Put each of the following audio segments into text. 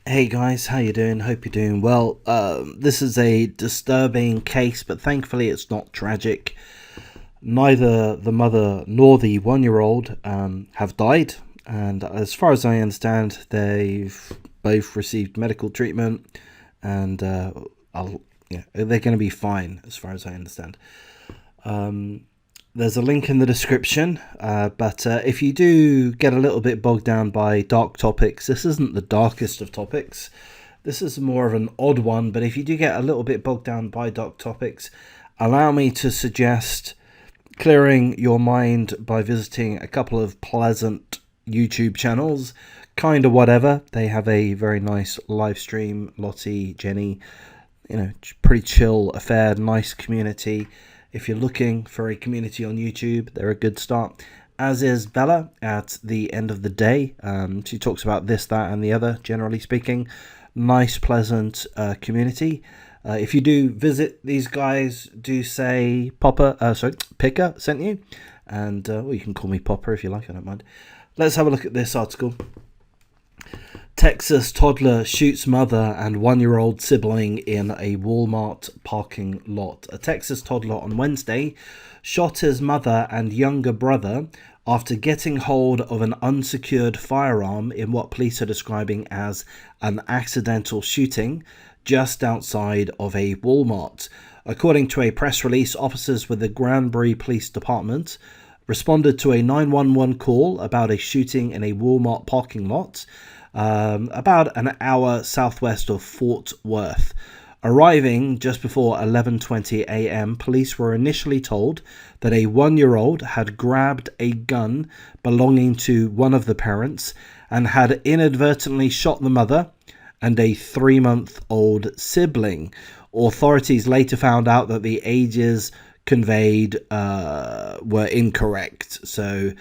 Hey guys, how you doing? Hope you're doing well. This is a disturbing case, but thankfully it's not tragic. Neither the mother nor the one-year-old have died, and as far as I understand, they've both received medical treatment, and they're going to be fine, as far as I understand. There's a link in the description, but if you do get a little bit bogged down by dark topics, this isn't the darkest of topics. This is more of an odd one, but if you do get a little bit bogged down by dark topics, allow me to suggest clearing your mind by visiting a couple of pleasant YouTube channels. Kinda whatever. They have a very nice live stream. Lottie, Jenny, pretty chill affair, nice community. If you're looking for a community on YouTube, they're a good start. As is Bella at the end of the day. She talks about this, that, and the other, generally speaking. Nice, pleasant community. If you do visit these guys, do say Picker sent you. And you can call me Popper if you like, I don't mind. Let's have a look at this article. Texas toddler shoots mother and one-year-old sibling in a Walmart parking lot. A Texas toddler on Wednesday shot his mother and younger brother after getting hold of an unsecured firearm in what police are describing as an accidental shooting just outside of a Walmart. According to a press release, officers with the Granbury Police Department responded to a 911 call about a shooting in a Walmart parking lot about an hour southwest of Fort Worth. Arriving just before 11:20 a.m., police were initially told that a one-year-old had grabbed a gun belonging to one of the parents and had inadvertently shot the mother and a 3-month-old sibling. Authorities later found out that the ages conveyed were incorrect. So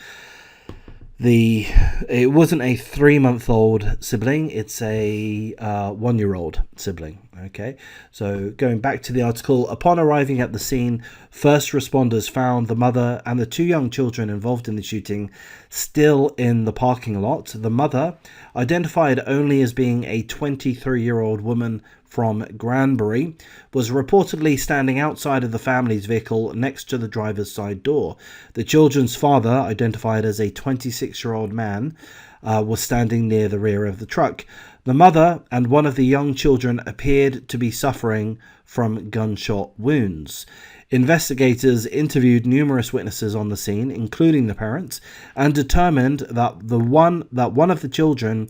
it wasn't a 3-month-old sibling, it's a 1-year-old sibling. Okay, so going back to the article, upon arriving at the scene, first responders found the mother and the 2 young children involved in the shooting still in the parking lot. The mother, identified only as being a 23-year-old woman from Granbury, was reportedly standing outside of the family's vehicle next to the driver's side door. The children's father, identified as a 26-year-old man, was standing near the rear of the truck. The mother and one of the young children appeared to be suffering from gunshot wounds. Investigators interviewed numerous witnesses on the scene, including the parents, and determined that one of the children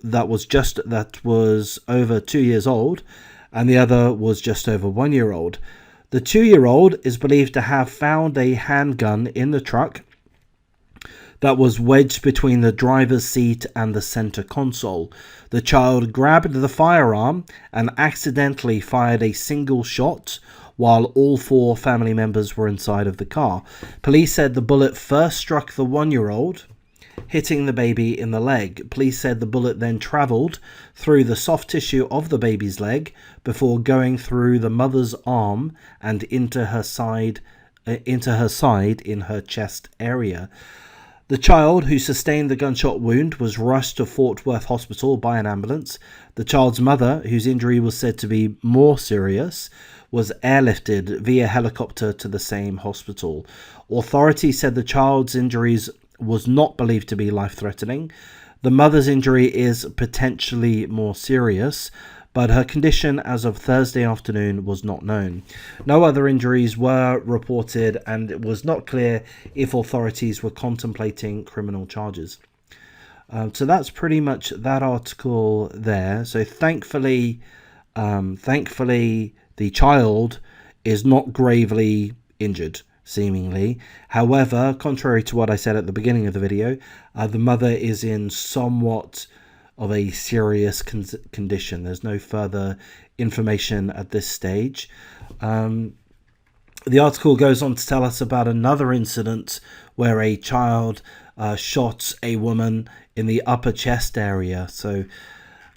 that was over 2 years old, and the other was just over 1 year old. The 2-year-old is believed to have found a handgun in the truck that was wedged between the driver's seat and the center console. The child grabbed the firearm and accidentally fired a single shot while all 4 family members were inside of the car. Police said the bullet first struck the 1-year-old, hitting the baby in the leg. Police said the bullet then traveled through the soft tissue of the baby's leg before going through the mother's arm and into her side in her chest area. The child, who sustained the gunshot wound, was rushed to Fort Worth Hospital by an ambulance. The child's mother, whose injury was said to be more serious, was airlifted via helicopter to the same hospital. Authorities said the child's injuries was not believed to be life-threatening. The mother's injury is potentially more serious, but her condition as of Thursday afternoon was not known. No other injuries were reported, and it was not clear if authorities were contemplating criminal charges. So that's pretty much that article there. So thankfully, the child is not gravely injured, seemingly. However, contrary to what I said at the beginning of the video, the mother is in somewhat of a serious condition. There's no further information at this stage. The article goes on to tell us about another incident where a child shot a woman in the upper chest area. So,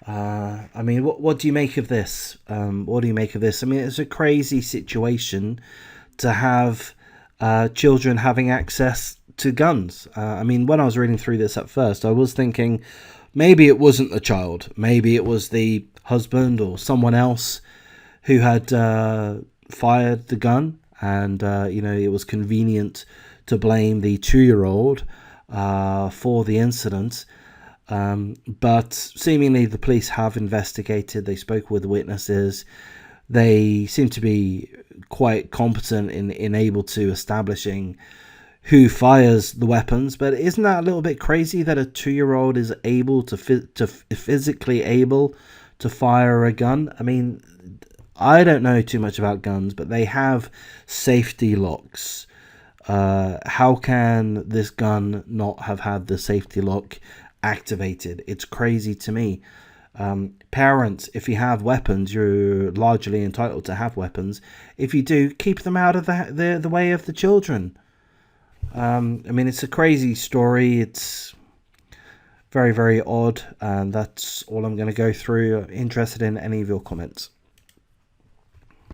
I mean, what do you make of this? What do you make of this? I mean, it's a crazy situation to have children having access to guns. I mean, when I was reading through this at first, I was thinking, maybe it wasn't the child. Maybe it was the husband or someone else who had fired the gun, and it was convenient to blame the 2-year-old for the incident. But seemingly the police have investigated. They spoke with witnesses. They seem to be quite competent in able to establishing who fires the weapons. But isn't that a little bit crazy that a 2-year-old is able to physically able to fire a gun? I mean, I don't know too much about guns, but they have safety locks. How can this gun not have had the safety lock activated? It's crazy to me. Parents, if you have weapons, you're largely entitled to have weapons. If you do, keep them out of the way of the children. I mean, it's a crazy story. It's very, very odd, and that's all I'm going to go through. Interested in any of your comments.